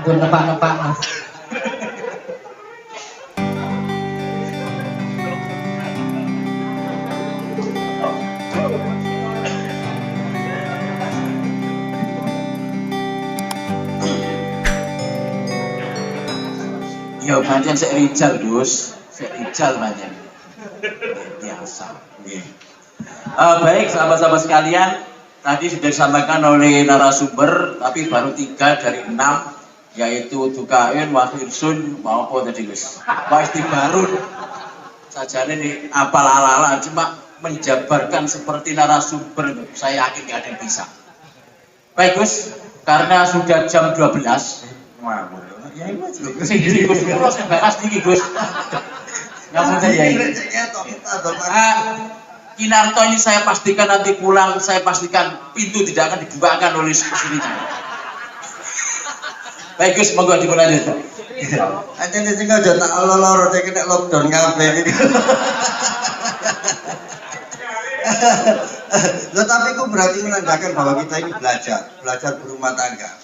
Gue nepak-nepak. Ya pancen sik Rijal, Dus. Sik Rijal pancen. Biasa. Nggih. Baik sahabat-sahabat sekalian, tadi sudah disampaikan oleh narasumber, tapi baru 3 dari 6, yaitu Dukain, Wahirsun, maupun tadi Gus. Pasti baru saja ini apal ala-ala, cuma menjabarkan seperti narasumber, saya yakin gak ada yang bisa. Baik Gus, karena sudah jam 12. Wah, ya ini sih Gus, terus bahas tinggi Gus. Nggak ya ini. Kinarto ini saya pastikan nanti pulang, saya pastikan pintu tidak akan dibukakan oleh sini. Baik Gus, monggo dimulai. Aja nih tinggal jatah loro saya kena lockdown kabeh ini. Tetapi itu berarti menandakan bahwa kita ini belajar berumah tangga.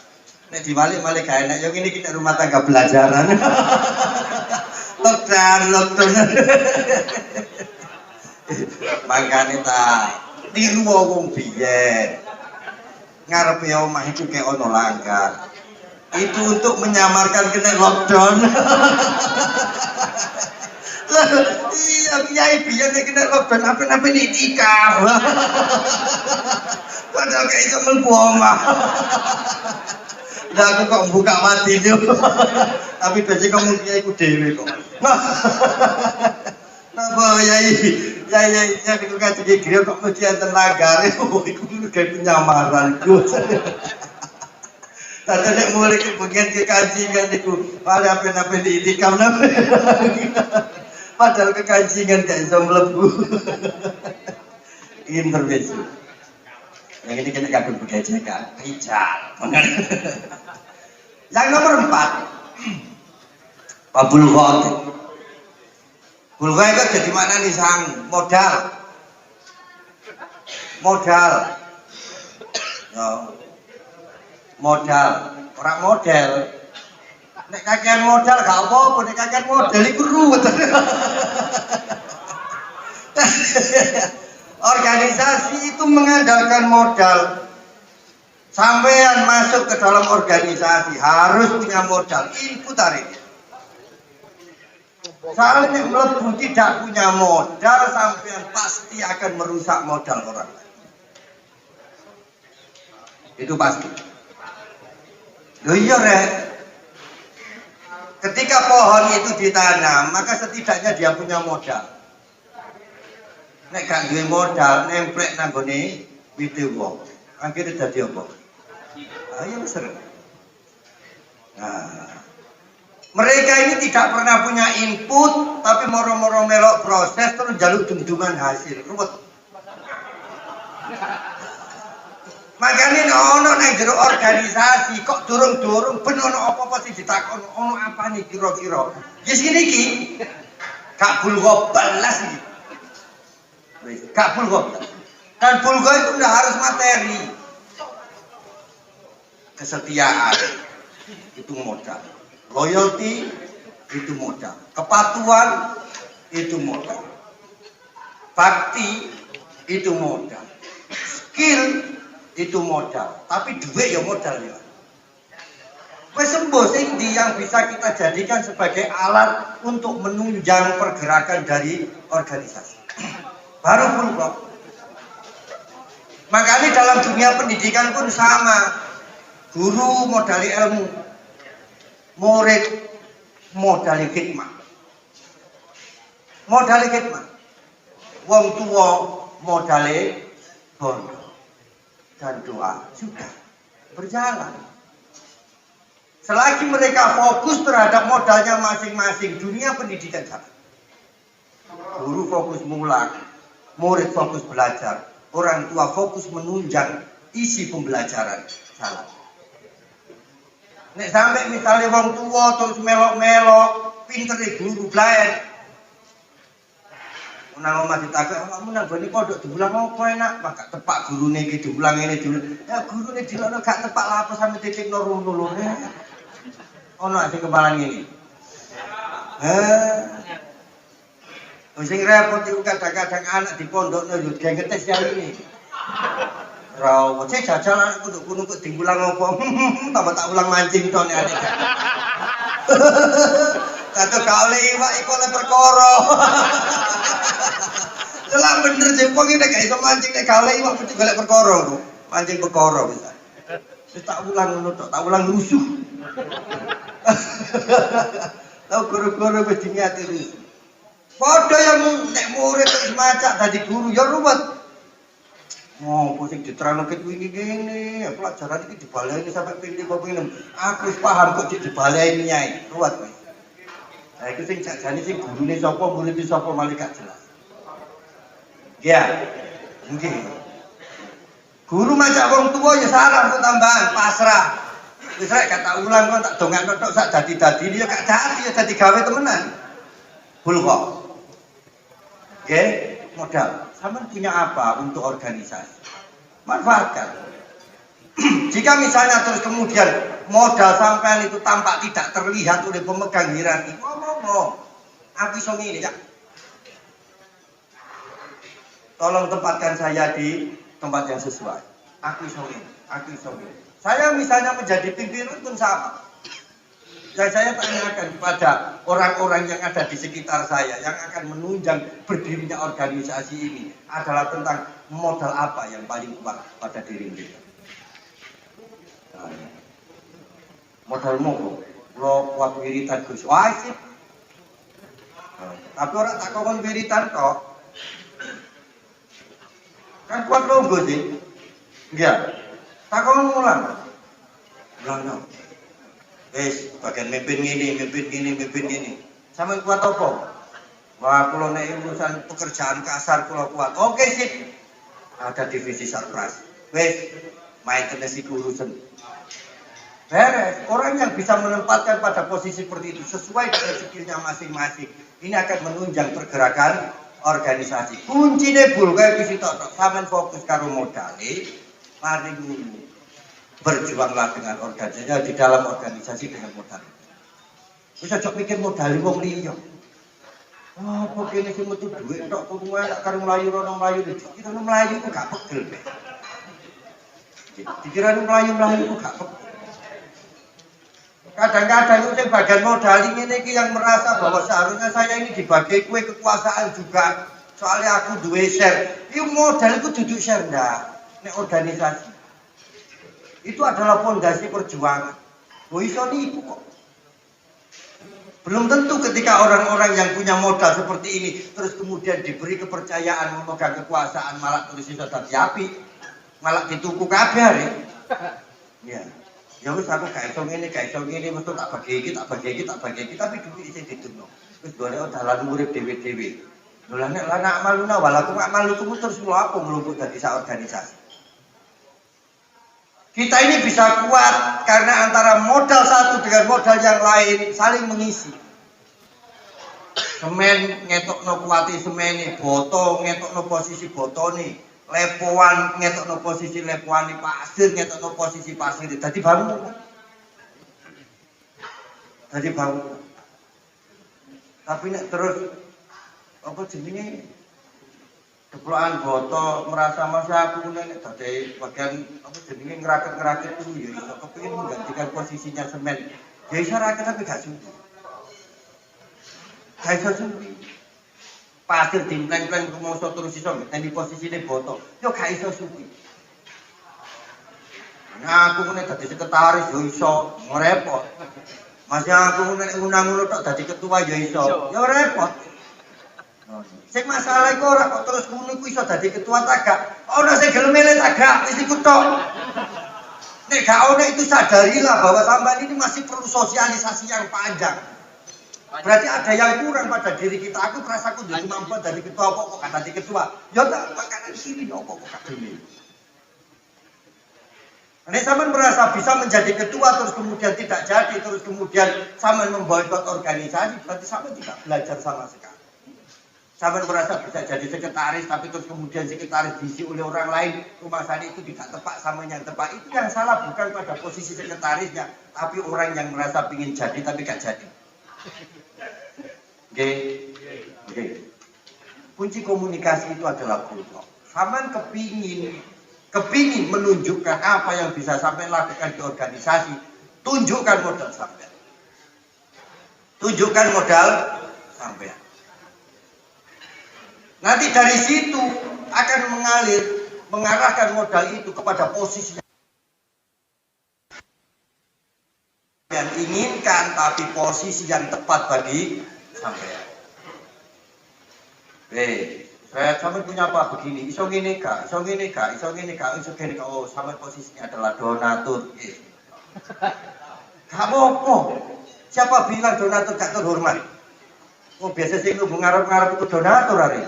Nek dibalik-balik gak enak, yang ini kita rumah tangga belajaran. Lockdown. Makanya tak tiru wong biyen. Ngarepe omah itu kayak ono langgar. Itu untuk menyamarkan kena lockdown. Iya, kiai biyen nek kena lockdown apa-apa ini itikaf. Padahal kayak iso mlebu omah. Lah aku kok buka mati yo. Tapi dadi kamu kiai ku dhewe kok. Napa yai itu kan jadi kira kok mesti enten lagare, iku kayak penyamaran Gus. Tadi nek mulai bagian ke kajian iku, pada apa-apa di itikam napa. Padahal ke kajian gak iso mlebu. Intervensi. Yang ini kita gak budaya jaga, Rijal. Yang nomor 4, Babul Ghaib. Bulga itu jadi mana nih sang modal, orang model. Nek kakean modal gak apa-apa, nek kakean model itu ruwet. Organisasi itu mengandalkan modal. Sampean masuk ke dalam organisasi harus punya modal, input hari ini. Soalnya melebu tidak punya modal, sampean pasti akan merusak modal orang lain. Itu pasti. Loh iya Rek. Ketika pohon itu ditanam, maka setidaknya dia punya modal. Nek gak duwe modal, nemplek nang gone wite wong. Akhirnya dadi apa? Ayo seru. Nah, mereka ini tidak pernah punya input, tapi moro-moro melok proses terus jaluk dungdungan hasil. Ruwet. Makanya ono nang jero organisasi kok durung-durung ben ono apa-apa sing ditakon, ono apa nih kira-kira. Ya sini iki. Gak bulgo balas iki. Wis, gak bulgo. Dan bulgo itu udah harus materi. Kesetiaan itu modal. Loyalty itu modal, kepatuhan itu modal, bakti itu modal, skill itu modal, tapi duit ya modal ya. Wes sembuh sing yang bisa kita jadikan sebagai alat untuk menunjang pergerakan dari organisasi. Baru pun kok. Makanya dalam dunia pendidikan pun sama, guru modali ilmu, murid modali khidmah. Wong tua modali bondo dan doa sudah berjalan. Selagi mereka fokus terhadap modalnya masing-masing, dunia pendidikan sama. Guru fokus mulang, murid fokus belajar, orang tua fokus menunjang isi pembelajaran salah. Nek sampai misalnya wong tua terus melok-melok, pinter guru belajar. Nang omah ditakok, "Kamu nang gone pondok diulang apa enak?" Maka tepak gurune iki diulang ngene diulang. Ya gurune dilokno gak tepak lha apa sampe titikno rono lho. Ono sing kepalan ngene. Sing repot iku kadang-kadang anak di pondokno yo gengetes ya ini. Ra wece jajal anak kudu kok diulang apa? Tambah tak ulang mancing to nek adik. Kata gak oleh iwak iku oleh perkara. Lah bener jepong iki nek gak iso mancing nek gak oleh iwak mesti golek perkara kok. Mancing perkara bisa. Wis tak ulang ngono tok, tak ulang rusuh. Tau guru-guru wis diniati rusuh. Padha yang nek murid wis macak dadi guru ya ruwet. Oh, sing diterangno ket wingi ngene, pelajaran iki dibaleni sampai ping 5 ping 6. Aku wis paham kok dibaleni nyai. Ruwet wis. Nah, itu sing jane sing gurune sapa, murid sapa malah gak jelas. Ya. Nggih. Guru macak wong tuwa ya salah kok tambahan pasrah. Wis rek gak tak ulang kok tak dongakno tok sak dadi-dadi ya gak dadi ya dadi gawe temenan. Bulkok. Nggih, modal. Sampeyan punya apa untuk organisasi? Manfaatkan. Jika misalnya terus kemudian modal sampean itu tampak tidak terlihat oleh pemegang hierarki, ngomong, aku iso ngene ya. Tolong tempatkan saya di tempat yang sesuai. Aku iso ngene, aku iso ngene. Saya misalnya menjadi pimpinan pun sama. Dan saya tanyakan kepada orang-orang yang ada di sekitar saya yang akan menunjang berdirinya organisasi ini adalah tentang modal apa yang paling kuat pada diri kita. Modal mogo, lo kuat wiritan Gus. Wah sih. Tapi orang tak kongkon wiritan kok. Kan kuat logo sih. Enggak. Tak kongkon ngulang. Ulang. Wis, bagian mimpin gini. Sampeyan kuat apa? Wah, kula nek urusan pekerjaan kasar kula kuat. Oke, sip. Ada divisi sarpras. Wis, maintenance iku urusan. Beres. Orang yang bisa menempatkan pada posisi seperti itu sesuai dengan skillnya masing-masing. Ini akan menunjang pergerakan organisasi. Kuncine bul kaya wis tok. Sampeyan fokus karo modale. Mari berjuanglah dengan organisasi di dalam organisasi dengan modal. Bisa cok mikir modal wong liya. Wah, kok kene sing metu dhuwit tok kudu enak karo mlayu rono mlayu iki. Kita mlayu kok gak pegel. Dikira mlayu kok gak pegel. Kadang-kadang itu sing bagian modal ngene iki yang merasa bahwa seharusnya saya ini dibagi kue kekuasaan juga. Soalnya aku duwe share. Iku modal iku duduk share ndak nek organisasi. Itu adalah fondasi perjuangan. Iso niku kok. Belum tentu ketika orang-orang yang punya modal seperti ini terus kemudian diberi kepercayaan memegang kekuasaan malah terus iso dadi api, malah dituku kabeh. Ya. Ya wis aku gak iso ngene, mesti tak bagi iki, tapi duit isih ditukno. Wis golek dalan urip dhewe-dhewe. Lho lah nek anak maluna walaku gak maluku terus lho apa mlumpuk dadi sak organisasi. Kita ini bisa kuat karena antara modal satu dengan modal yang lain saling mengisi. Semen ngetokno kuati semene, boto ngetokno posisi botone, lepoan ngetokno posisi lepoane, pasir ngetokno posisi pasir. Dadi bangun. Tapi nek terus apa jenenge deplokan boto merasa masa aku nek dadi bagian apa jenenge ngrakit-ngrakit itu ya iso kepengin menggantikan posisinya semen. Ya iso rakit tapi gak sudi. Gak iso sudi. Pasir dimpleng-pleng rumoso terus iso ngenteni posisine boto. Yo gak iso sudi. Nah aku nek dadi sekretaris yo iso ngrepot. Masih aku nek ngono tok dadi ketua yo iso. Yo repot. Sing masalah iku ora kok terus ngono iku iso dadi ketua tagak. Ana sing gelem milih tagak wis iku tok. Nek gak ono itu sadarilah bahwa sampean ini masih perlu sosialisasi yang panjang. Berarti ada yang kurang pada diri kita. Aku merasa aku duwe kemampuan dari ketua kok gak dadi ketua. Ya tak kanan kiri kok gak gelem. Nek sampean merasa bisa menjadi ketua terus kemudian tidak jadi terus kemudian sampean memboikot organisasi berarti sampean tidak belajar sama sekali. Sampai merasa bisa jadi sekretaris, tapi terus kemudian sekretaris diisi oleh orang lain, rumah sana itu tidak tepat sama yang tepat. Itu yang salah bukan pada posisi sekretarisnya, tapi orang yang merasa ingin jadi tapi gak jadi. Oke, oke. Kunci komunikasi itu adalah kultur. Saman kepingin menunjukkan apa yang bisa sampai lakukan di organisasi, tunjukkan modal sampai. Tunjukkan modal sampai. Nanti dari situ akan mengarahkan modal itu kepada posisi yang inginkan, tapi posisi yang tepat bagi sampean. Saya sampean punya apa begini, iso ngene kak, iso ngene kak, iso ngene kak, iso ngene kak. Oh, sampean posisinya adalah donatur. Gak apa-apa. Siapa bilang donatur gak terhormat? Oh, biasa sih lu ngarep-ngarep itu donatur hari.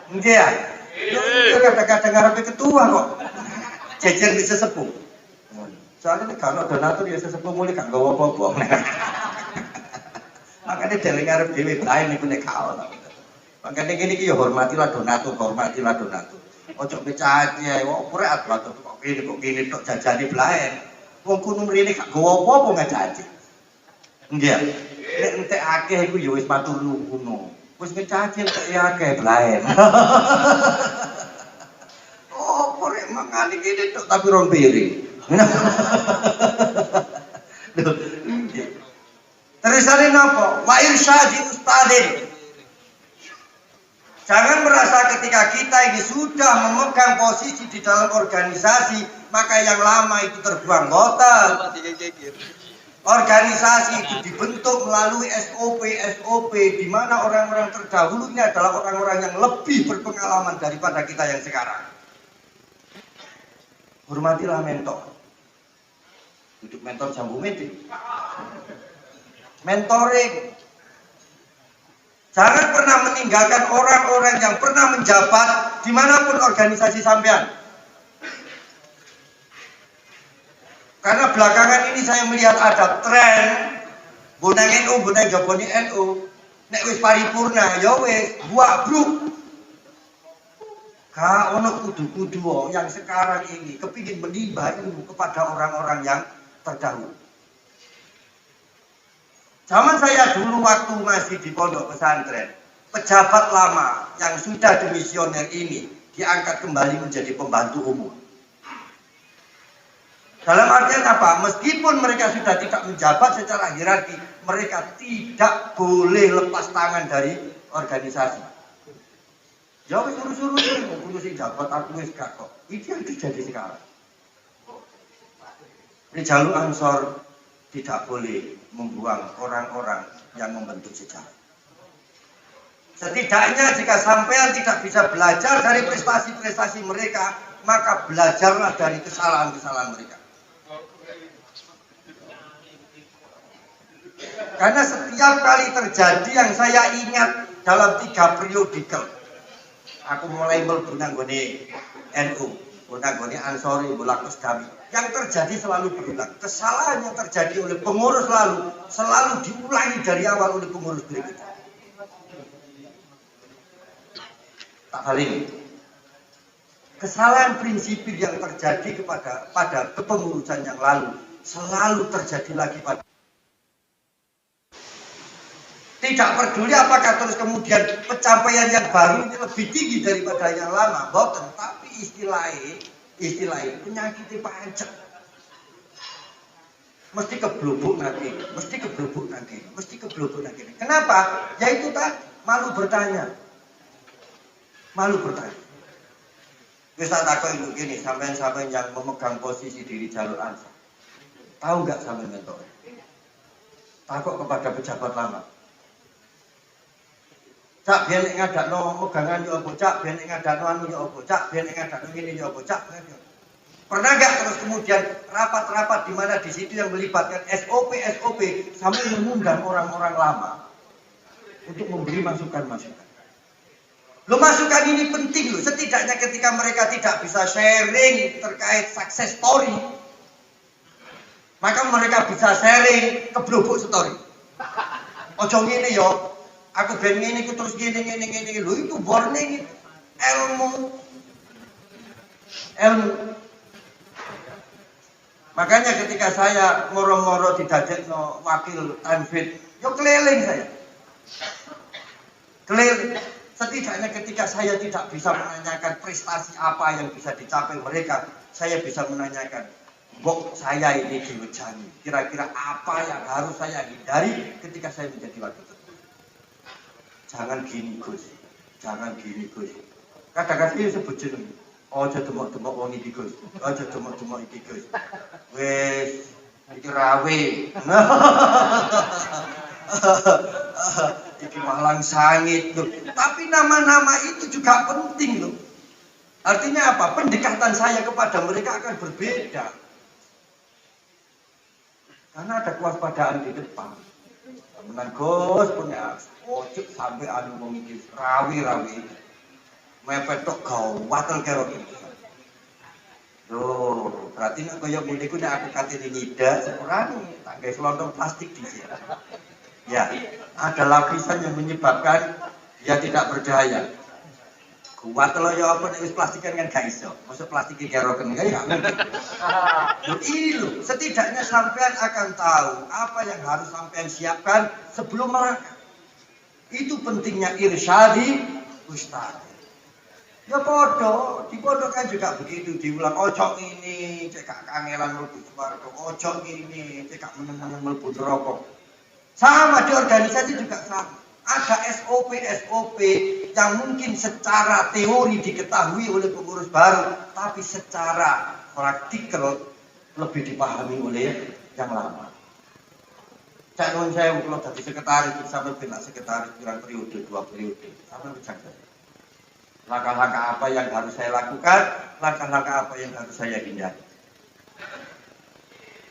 Enggak ya? Itu kadang-kadang ngarepe ketua kok. Jejer di sesepuh. Soalnya kalau donatur ya sesepuh mulai gak nggawa apa-apa. Makanya dhewe ngarep dhewe bae niku nek kaon. Makanya gini ya hormatilah donatur, hormatilah donatur. Ojo becaci ae, kok ora atur kok gini tok jajane blaen. Wong kuno mrene gak nggawa apa-apa ngajaji. Nggih. Nek entek akeh iku ya wis matur nuwun. Wis ngecaci entek akeh blaen. Oh, korek mangane gini tok tapi rong piring. Terusannya napa? Wa irsyadi ustadin. Jangan merasa ketika kita ini sudah memegang posisi di dalam organisasi, maka yang lama itu terbuang botal. Organisasi itu dibentuk melalui SOP, di mana orang-orang terdahulunya adalah orang-orang yang lebih berpengalaman daripada kita yang sekarang. Hormatilah mentor. Duduk mentor jambu meeting. Mentoring. Jangan pernah meninggalkan orang-orang yang pernah menjabat dimanapun organisasi sampean. Karena belakangan ini saya melihat ada tren bonang NU, bonang jaboni NU. Nek wis paripurna, ya wis buak bruk. Ka ono kudu-kudu yang sekarang ini kepingin menimba ilmu kepada orang-orang yang terdahulu. Zaman saya dulu waktu masih di pondok pesantren, pejabat lama yang sudah demisioner ini diangkat kembali menjadi pembantu umum. Dalam artian apa? Meskipun mereka sudah tidak menjabat secara hierarki, mereka tidak boleh lepas tangan dari organisasi. Ya wis urus-urus ngurusi jabat aku wis gak kok. Itu yang terjadi sekarang. Ini jalur Ansor tidak boleh membuang orang-orang yang membentuk sejarah. Setidaknya jika sampean tidak bisa belajar dari prestasi-prestasi mereka, maka belajarlah dari kesalahan-kesalahan mereka. Karena setiap kali terjadi yang saya ingat dalam 3 periodikel, aku mulai mlebu nang gone NU, nang gone Ansori, Bulakus Kami. Yang terjadi selalu berulang. Kesalahan yang terjadi oleh pengurus lalu selalu diulangi dari awal oleh pengurus berikutnya. Tak paling. Kesalahan prinsipil yang terjadi pada kepengurusan yang lalu selalu terjadi lagi pada. Tidak peduli apakah terus kemudian pencapaian yang baru ini lebih tinggi daripada yang lama, boten, tapi istilahnya penyakit pancet. Mesti keblubuk nanti. Kenapa? Yaitu tak malu bertanya. Wis tak takon begini, sampean yang memegang posisi di jalur Ansor. Tahu enggak sampean mentor? Takut kepada pejabat lama. Cak biyen nek ngadakno megangan yo apa, cak biyen nek ngadakno anu yo apa, cak biyen nek ngadakno ngene yo apa, cak. Pernah enggak terus kemudian rapat-rapat di mana di situ yang melibatkan SOP sampai mengundang orang-orang lama untuk memberi masukan-masukan. Lo masukan ini penting loh, setidaknya ketika mereka tidak bisa sharing terkait success story, maka mereka bisa sharing keblubuk story. Ojo ngene yo. Aku ben ngene iku terus ngene. Lho itu warning ilmu. Makanya ketika saya moro-moro didadekno wakil Tanfid, yo keliling saya. Keliling. Setidaknya ketika saya tidak bisa menanyakan prestasi apa yang bisa dicapai mereka, saya bisa menanyakan, Mbok saya ini diwejani, kira-kira apa yang harus saya hindari ketika saya menjadi wakil ketua. Jangan gini Gus, jangan gini Gus. Kadang-kadang dia sebut jeneng. Ojo demok-demok wong iki Gus. Ojo demok-demok iki Gus. Wis iki rawe. Iki malang sangit loh. Tapi nama-nama itu juga penting loh. Artinya apa? Pendekatan saya kepada mereka akan berbeda. Karena ada kewaspadaan di depan. Temenan Gus punya ojo sampai anu wong iki rawi-rawi. Mepet tok gawat karo iki. Loh, berarti nek kaya ngene iku nek aku katene nyidak sepurane tak gawe selontong plastik dhisik. Ya, ada lapisan yang menyebabkan dia tidak berdaya. Kuat lo ya apa nek wis plastikan kan gak iso. Masuk plastik iki keroken ya. Ini loh, setidaknya sampean akan tahu apa yang harus sampean siapkan sebelum melangkah. Itu pentingnya irsyadi ustaz. Ya podo, di podo kan juga begitu diulang. Ojo ini, cekak kangelan mlebu swarga. Ojo ini, cekak meneng-meneng mlebu neraka. Sama di organisasi juga sama. Ada SOP yang mungkin secara teori diketahui oleh pengurus baru, tapi secara praktikal lebih dipahami oleh yang lama. Cak nuwun sewu kula dadi sekretaris sampai benak sekretaris kurang periode 2 periode. Sampai becak saya. Langkah-langkah apa yang harus saya lakukan, langkah-langkah apa yang harus saya hindari.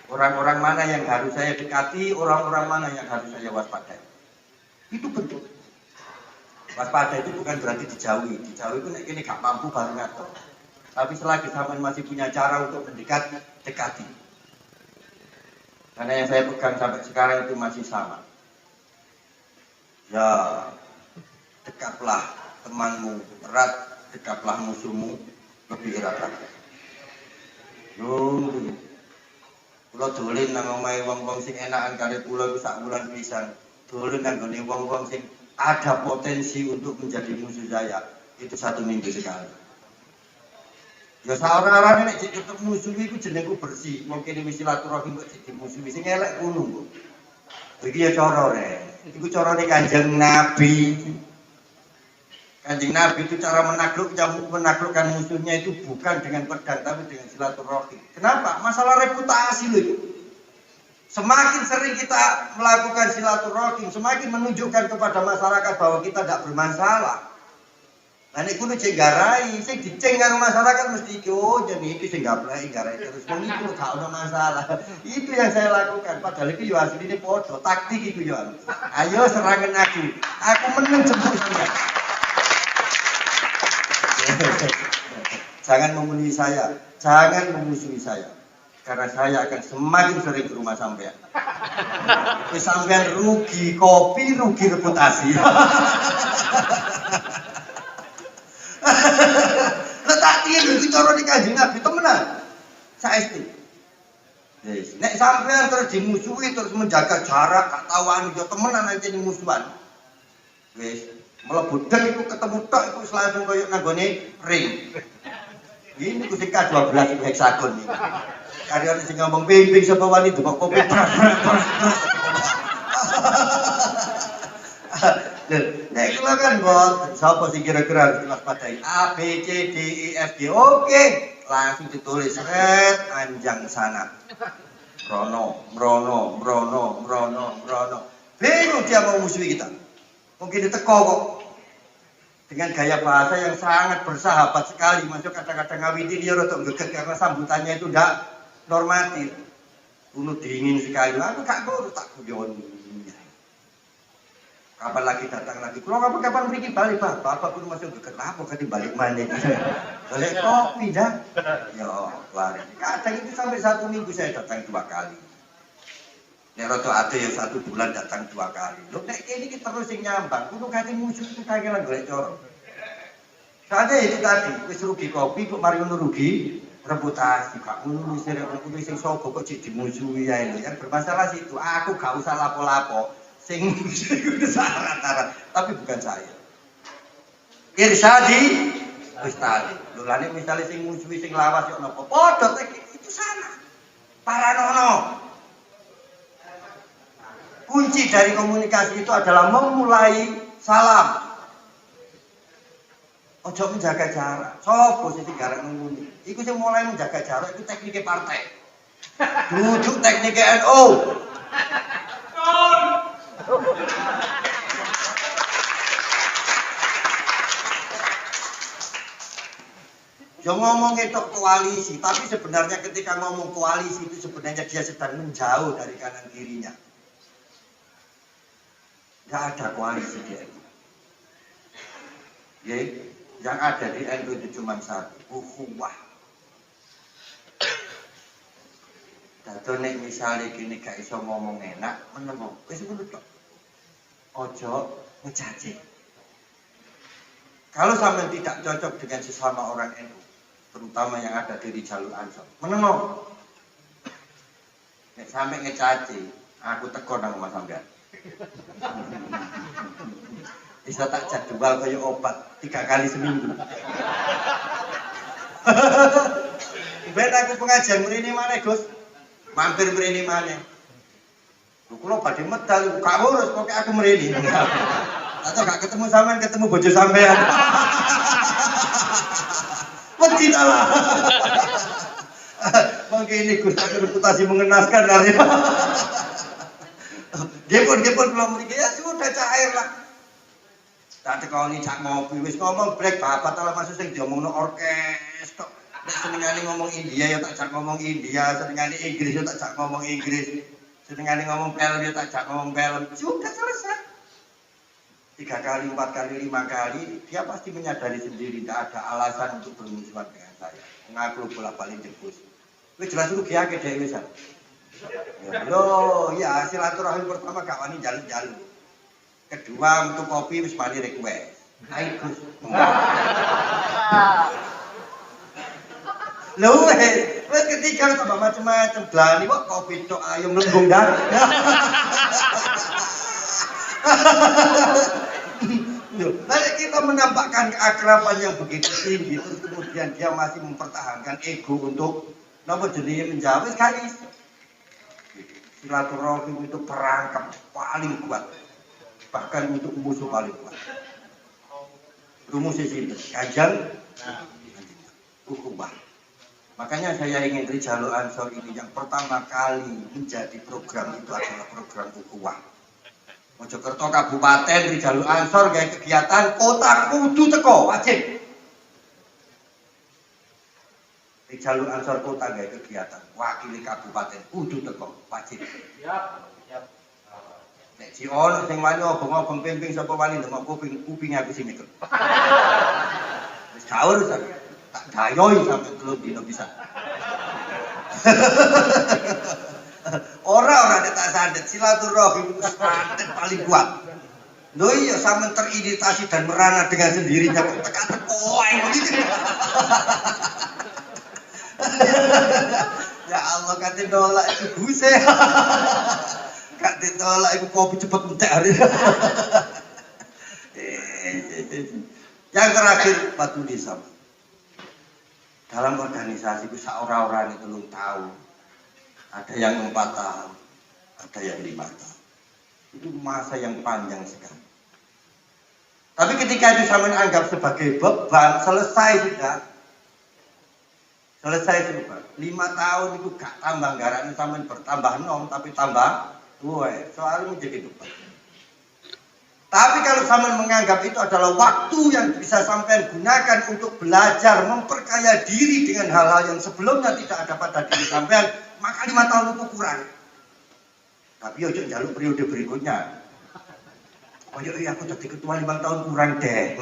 Orang-orang mana yang harus saya dekati, orang-orang mana yang harus saya waspadai. Itu penting. Waspada itu bukan berarti dijauhi. Dijauhi itu nek kene gak mampu baru ngatur. Tapi selagi sampean masih punya cara untuk dekati. Karena yang saya pegang sampai sekarang itu masih sama. Ya, dekatlah temanmu erat, dekatlah musuhmu lebih erat lagi. Nunggu. Kula dolen nang omahe wong-wong sing enakan kare kula iku sak wulan pisan. Dolen nang gone wong-wong sing ada potensi untuk menjadi musuh saya. Itu 1 minggu sekali. Ya saorane nek ketemu musuh iku jenengku bersih. Mungkin wis silaturahim kok dimusuhi sing elek ngono kok. Iki ya cara rek. Iku carane Kanjeng Nabi. Kanjeng Nabi itu cara menaklukkan musuhnya itu bukan dengan pedang tapi dengan silaturahim. Kenapa? Masalah reputasi loh itu. Semakin sering kita melakukan silaturahim, semakin menunjukkan kepada masyarakat bahwa kita tidak bermasalah. Nah ini kudu cenggarai, sing diceng karo masyarakat mesti oh jadi itu sing gaplek garai terus wong iku gak ono masalah. Itu yang saya lakukan padahal itu yo asline padha, taktik iku yo. Ayo serangan aku. Aku menang jemput sampeyan. Jangan memenuhi saya, jangan memusuhi saya. Karena saya akan semakin sering ke rumah sampean. Sampean rugi kopi, rugi reputasi. Letak dia itu cara di Kanjeng Nabi temenan. Saesti. Yes. Nek sampean terus dimusuhi terus menjaga jarak, gak tahu anu yo temenan aja ning musuhan. Wis, mlebu dek iku ketemu tok iku langsung koyo nanggone ring. Ini ku sing K12 iku heksagon iki. Karyawan sing ngomong pimping sapa wani ndok kopi. Nek kula kan bot, sapa sing kira-kira harus diwaspadai? A, B, C, D, E, F, G. Oke, langsung ditulis red anjang sana. Mrono. Bingung dia mau musuhi kita. Mungkin diteko kok. Dengan gaya bahasa yang sangat bersahabat sekali. Masuk kadang-kadang ngawiti dia rada geget karena sambutannya itu ndak normatif. Dulu dingin sekali. Aku gak ngono tak guyon. Kapan lagi datang lagi? Kalau kapan pergi balik bapak pun masih deket apa kan balik mana? Balik kopi dah. Ya, lari. Kadang itu sampai 1 minggu saya datang 2 kali. Nek rada ade ya 1 bulan datang 2 kali. Lho nek kene iki terus sing nyambang, kudu kate musuh itu kangelan golek cara. Soalnya itu tadi, wis rugi kopi kok mari ngono rugi reputasi. Gak ngono wis reputasi sing sogo kok cek dimusuhi ae lho. Yang bermasalah situ, aku gak usah lapo-lapo. Sing udah syarat-syarat, tapi bukan saya. Irsyadi wis tadi. Lho lane misale sing musuhi sing lawas yo napa padha itu sana. Paranono. Kunci dari komunikasi itu adalah memulai salam. Ojo menjaga jarak. Sopo sing garek ngene. Iku sing mulai menjaga jarak itu tekniknya partai. Duduk tekniknya NU. Yo ngomong itu koalisi, tapi sebenarnya ketika ngomong koalisi itu sebenarnya dia sedang menjauh dari kanan kirinya. Gak ada koalisi di NU. Ya, yang ada di NU itu cuma satu, ukhuwah. Dado nek misale kene gak iso ngomong enak, menemu. Wis ngono tok. Ojo ngecaci. Kalau sampean tidak cocok dengan sesama orang NU, terutama yang ada di jalur Ansor, menemu. Nek sampe ngecaci, aku teko nang omah sampean. Bisa tak jadwal kaya obat 3 kali seminggu. Ben aku pengajian mrene maneh, Gus. Mampir mrene maneh. Lho kula badhe medal, gak urus pokoke aku mrene. Atau gak ketemu sampean, ketemu bojo sampean. Wedi lah. Mungkin ini Gus reputasi mengenaskan dari. Gepon belum mriki ya sudah cair lah. Tak tekoni cak ngopi wis ngomong brek bapak telah masuk sing diomongno orkes tok. Nek senengane ngomong India ya tak jak ngomong India, senengane Inggris ya tak jak ngomong Inggris. Senengane ngomong film ya tak jak ngomong film. Sudah selesai. 3 kali, 4 kali, 5 kali dia pasti menyadari sendiri tidak ada alasan untuk bermusuhan dengan saya. Ngaku bolak-balik jebus. Wis jelas rugi akeh dhewe wis. Loh, ya silaturahmi pertama gak wani jaluk-jaluk. Kedua untuk kopi wis wani request. Ayo Gus. Loh, wis ketiga tambah macam-macam. Blani kok kopi tok ayo mlembung dah. Lalu kita menampakkan keakraban yang begitu tinggi, terus kemudian dia masih mempertahankan ego untuk nopo jenenge menjawab sekali. Silaturahim itu perangkap paling kuat, bahkan untuk musuh paling kuat. Rumusnya sini, kajang, ukhuwah. Makanya saya ingin Rijalul Ansor ini yang pertama kali menjadi program itu adalah program ukhuwah. Mojokerto Kabupaten Rijalul Ansor kayak kegiatan kota kudu teko wajib. Rijalul Ansor kota kayak kegiatan wakili kabupaten kudu teko wajib. Siap. Nek Cion sing wani obong-obong pimping sapa wani ndemok kuping aku sing mikir. Wis gaul tak dayoi sampe 3 dino bisa. Ora nek tak sandet silaturahim itu santet paling kuat. Lho iya sampean teriritasi dan merana dengan sendirinya kok teka-teko ae begitu. Ya Allah kate nolak itu buse. Kate nolak itu kopi cepet entek hari. Yang terakhir Batu Desa. Dalam organisasi itu seorang-orang itu 3 tahun. Ada yang 4 tahun, ada yang 5 tahun. Itu masa yang panjang sekali. Tapi ketika itu saya anggap sebagai beban, selesai sudah. Selesai sudah. 5 tahun itu gak tambah anggaran, sampai bertambah 0, tapi tambah 2. Soalnya menjadi beban. Tapi kalau sampean menganggap itu adalah waktu yang bisa sampean gunakan untuk belajar, memperkaya diri dengan hal-hal yang sebelumnya tidak ada pada diri sampean, maka 5 tahun itu kurang. Tapi ojo jaluk periode berikutnya. Oh iya aku jadi ketua 5 tahun kurang deh.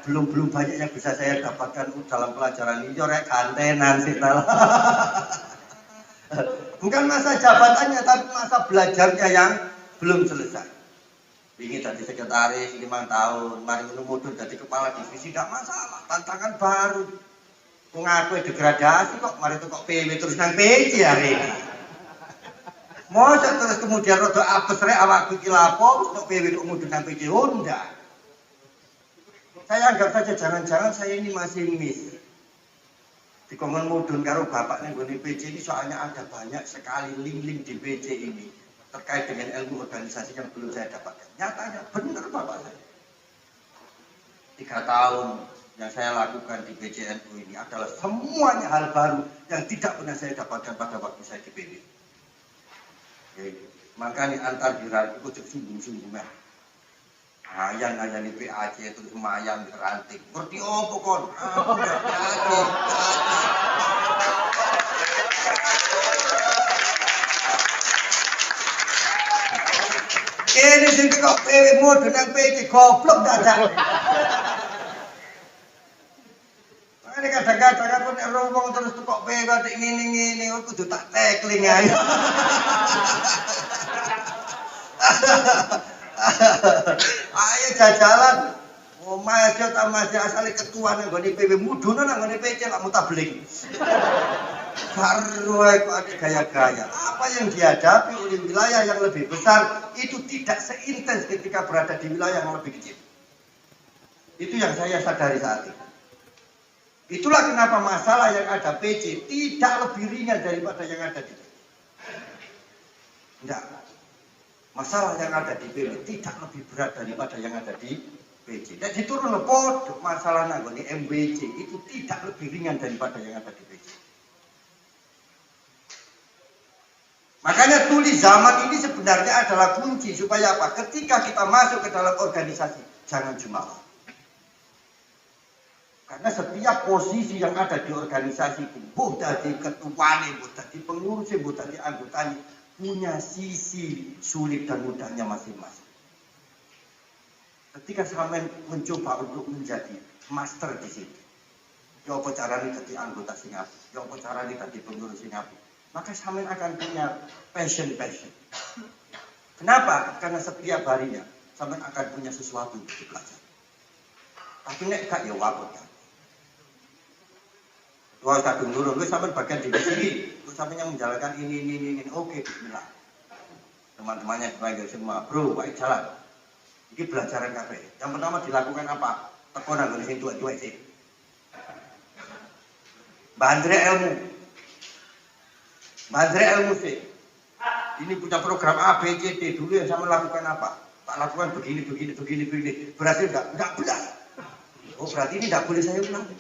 belum banyak yang bisa saya dapatkan dalam pelajaran ini. Yo rek gantenan sih. Bukan masa jabatannya, tapi masa belajarnya yang belum selesai. Ini jadi sekretaris 5 tahun, mari mudun jadi kepala divisi, tidak masalah, tantangan baru. Mengaku degradasi kok, mari itu kok PW terus nang PJ hari ini. Masa terus kemudian rodo apes rek awakku iki lapo, kok PW kok mudun nang PJ Honda. Saya anggap saja jangan-jangan saya ini masih miss. Dikongkon mudun karo bapak ning nggone PJ ini soalnya ada banyak sekali link-link di PJ ini terkait dengan ilmu organisasi yang belum saya dapatkan. Nyatanya benar bapak saya. 3 tahun yang saya lakukan di PJNU ini adalah semuanya hal baru yang tidak pernah saya dapatkan pada waktu saya di PB. Makanya antar diran itu sungguh-sungguh. Ayang-ayang di PAC terus mayang di ranting. Ngerti apa kon? Aku nggak PAC. Ini sing kok PW mudun nang PJ goblok dadak. Ini kadang-kadang aku nek ngomong terus kok PW kok ngene-ngene kudu tak tackling ae. Ayo jajalan. Omah aja ta masih asale ketua nang nggone PW mudun nang nggone PJ lak mutablik. Karo kok ada gaya-gaya. Apa yang dihadapi oleh wilayah yang lebih besar itu tidak seintens ketika berada di wilayah yang lebih kecil. Itu yang saya sadari saat ini. Itulah kenapa masalah yang ada PJ tidak lebih ringan daripada yang ada di PJ. Tidak. Masalah yang ada di PJ tidak lebih berat daripada yang ada di PJ. Dan diturun lepot masalah nanggone MBJ itu tidak lebih ringan daripada yang ada di PJ. Makanya tulis zaman ini sebenarnya adalah kunci supaya apa? Ketika kita masuk ke dalam organisasi, jangan jumawa. Karena setiap posisi yang ada di organisasi itu, buh dari ketuanya, buh dari pengurusnya, buh dari anggotanya, punya sisi sulit dan mudahnya masing-masing. Ketika sampai mencoba untuk menjadi master di situ, ya apa caranya jadi anggota Singapura, ya apa caranya jadi pengurus Singapura, maka sampean akan punya passion. Kenapa? Karena setiap harinya sampean akan punya sesuatu untuk belajar. Tapi nek gak ya wapot kan. Wah kadung nurun, gue sampean bagian di sini, gue sampean yang menjalankan ini. Oke, bismillah. Teman-temannya sebagai semua, bro, baik jalan. Ini pelajaran kafe. Yang pertama dilakukan apa? Tekonan oleh sing tua-tua sih. Bandre ilmu sih. Ini punya program A, B, C, D. Dulu yang sama lakukan apa? Tak lakukan begini. Berhasil enggak? Enggak belas. Oh berarti ini enggak boleh saya ulangi.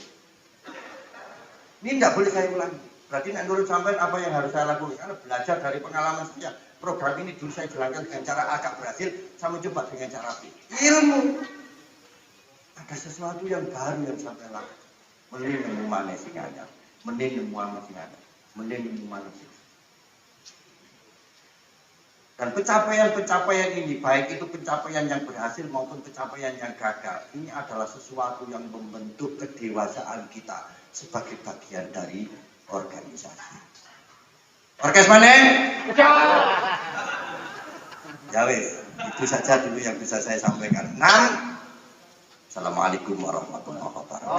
Ini enggak boleh saya ulangi. Berarti menurut sampean apa yang harus saya lakukan? Karena belajar dari pengalaman saya. Program ini dulu saya jalankan dengan cara A agak berhasil. Saya mencoba dengan cara B. Ilmu. Ada sesuatu yang baru yang sampai lakukan. Mending nemu mana sih ada. Mending nemu mana sih ada. Mending nemu mana sih. Dan pencapaian ini, baik itu pencapaian yang berhasil maupun pencapaian yang gagal, ini adalah sesuatu yang membentuk kedewasaan kita sebagai bagian dari organisasi. Orkes mana? Ya wes, itu saja dulu yang bisa saya sampaikan. Assalamualaikum warahmatullahi wabarakatuh.